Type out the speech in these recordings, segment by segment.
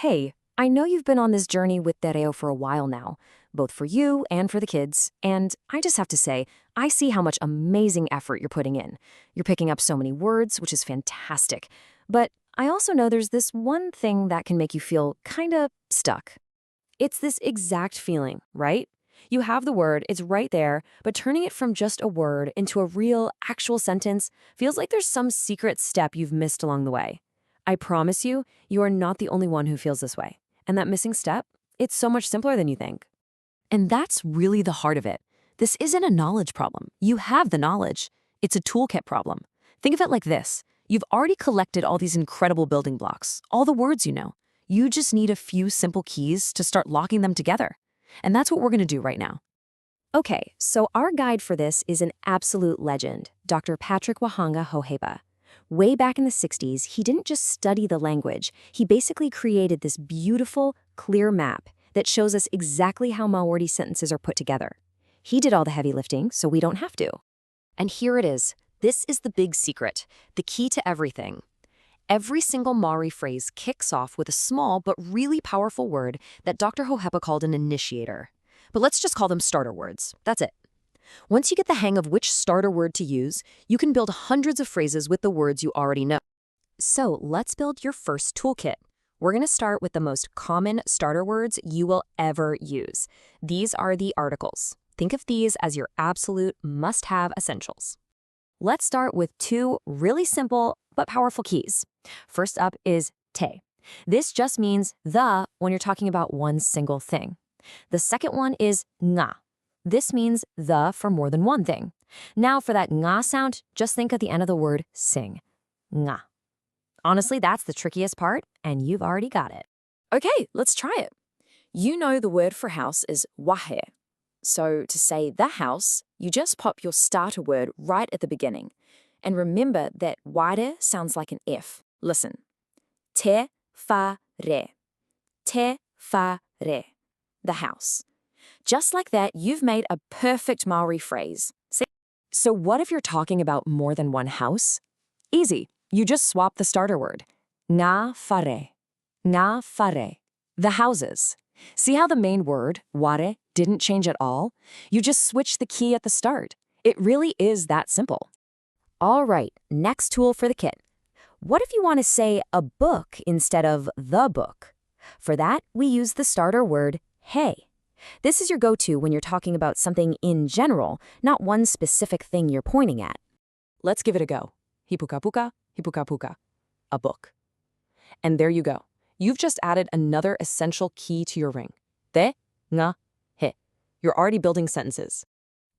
Hey, I know you've been on this journey with Te Reo for a while now, both for you and for the kids, and I just have to say, I see how much amazing effort you're putting in. You're picking up so many words, which is fantastic. But I also know there's this one thing that can make you feel kinda stuck. It's this exact feeling, right? You have the word, it's right there, but turning it from just a word into a real, actual sentence feels like there's some secret step you've missed along the way. I promise you, you are not the only one who feels this way. And that missing step, it's so much simpler than you think. And that's really the heart of it. This isn't a knowledge problem. You have the knowledge. It's a toolkit problem. Think of it like this. You've already collected all these incredible building blocks, all the words you know. You just need a few simple keys to start locking them together. And that's what we're going to do right now. Okay, so our guide for this is an absolute legend, Dr. Patrick Wahanga Hohepa. Way back in the 60s, he didn't just study the language, he basically created this beautiful, clear map that shows us exactly how Maori sentences are put together. He did all the heavy lifting, so we don't have to. And here it is. This is the big secret, the key to everything. Every single Maori phrase kicks off with a small but really powerful word that Dr. Hohepa called an initiator. But let's just call them starter words. That's it. Once you get the hang of which starter word to use, you can build hundreds of phrases with the words you already know. So let's build your first toolkit. We're going to start with the most common starter words you will ever use. These are the articles. Think of these as your absolute must-have essentials. Let's start with two really simple but powerful keys. First up is te. This just means the when you're talking about one single thing. The second one is nga. This means the for more than one thing. Now for that nga sound, just think at the end of the word sing. Nga. Honestly, that's the trickiest part, and you've already got it. Okay, let's try it. You know the word for house is wahe. So to say the house, you just pop your starter word right at the beginning. And remember that ware sounds like an F. Listen. Te fa re. Te fa re. The house. Just like that, you've made a perfect Maori phrase. See? So what if you're talking about more than one house? Easy. You just swap the starter word. Ngā whare. Ngā whare. The houses. See how the main word, ware, didn't change at all? You just switched the key at the start. It really is that simple. All right, next tool for the kit. What if you want to say a book instead of the book? For that, we use the starter word he. This is your go-to when you're talking about something in general, not one specific thing you're pointing at. Let's give it a go. Hipukapuka, hipukapuka. A book. And there you go. You've just added another essential key to your ring. Te, nga, he. You're already building sentences.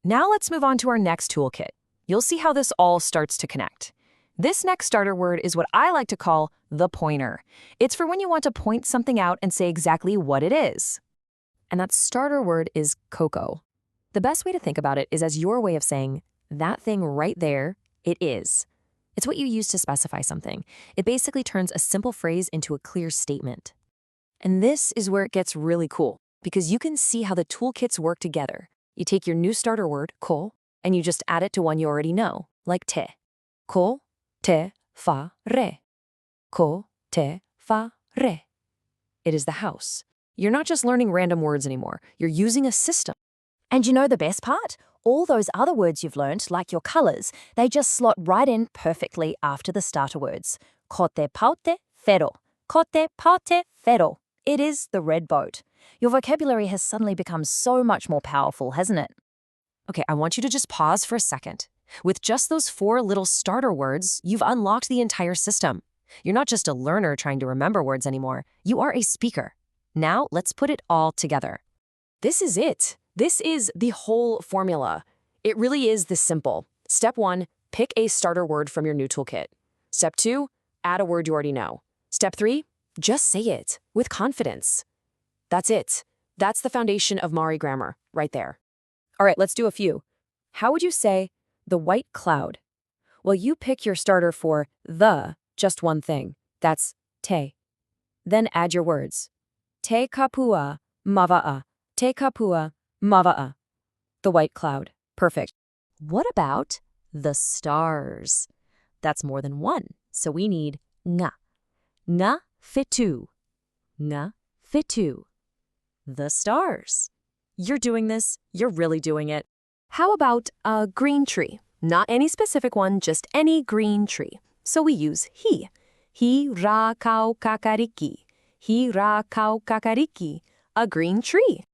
Now let's move on to our next toolkit. You'll see how this all starts to connect. This next starter word is what I like to call the pointer. It's for when you want to point something out and say exactly what it is. And that starter word is koko. The best way to think about it is as your way of saying, that thing right there, it is. It's what you use to specify something. It basically turns a simple phrase into a clear statement. And this is where it gets really cool, because you can see how the toolkits work together. You take your new starter word, ko, and you just add it to one you already know, like te. Ko, te, fa, re. Ko, te, fa, re. It is the house. You're not just learning random words anymore. You're using a system. And you know the best part? All those other words you've learned, like your colors, they just slot right in perfectly after the starter words. Ko te paute whero. Ko te paute whero. It is the red boat. Your vocabulary has suddenly become so much more powerful, hasn't it? Okay, I want you to just pause for a second. With just those 4 little starter words, you've unlocked the entire system. You're not just a learner trying to remember words anymore. You are a speaker. Now, let's put it all together. This is it. This is the whole formula. It really is this simple. Step 1, pick a starter word from your new toolkit. Step 2, add a word you already know. Step 3, just say it with confidence. That's it. That's the foundation of Maori grammar, right there. All right, let's do a few. How would you say the white cloud? Well, you pick your starter for the, just one thing. That's te. Then add your words. Te kapua, mava'a. Te kapua, mava'a. The white cloud. Perfect. What about the stars? That's more than one, so we need nga. Nga fitu. Nga fitu. The stars. You're doing this. You're really doing it. How about a green tree? Not any specific one, just any green tree. So we use hi. Hi ra kau kakariki. Hi ra kau kakariki. A green tree.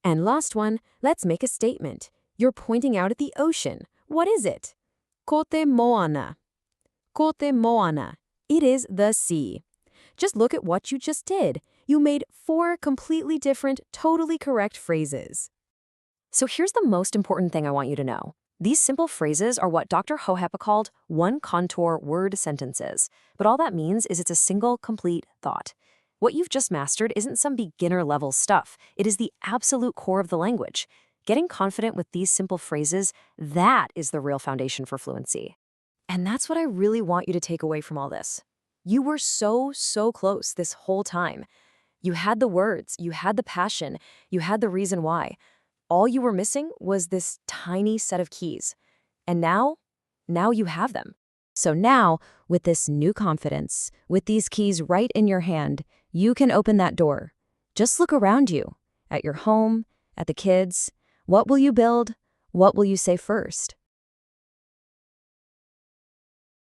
And last one, let's make a statement. You're pointing out at the ocean. What is it? Ko te moana. Ko te moana. It is the sea. Just look at what you just did. You made 4 completely different, totally correct phrases. So here's the most important thing I want you to know. These simple phrases are what Dr. Hohepa called one-contour word sentences. But all that means is it's a single, complete thought. What you've just mastered isn't some beginner-level stuff. It is the absolute core of the language. Getting confident with these simple phrases, that is the real foundation for fluency. And that's what I really want you to take away from all this. You were so close this whole time. You had the words, you had the passion, you had the reason why. All you were missing was this tiny set of keys. And now you have them. So now, with this new confidence, with these keys right in your hand, you can open that door. Just look around you, at your home, at the kids. What will you build? What will you say first?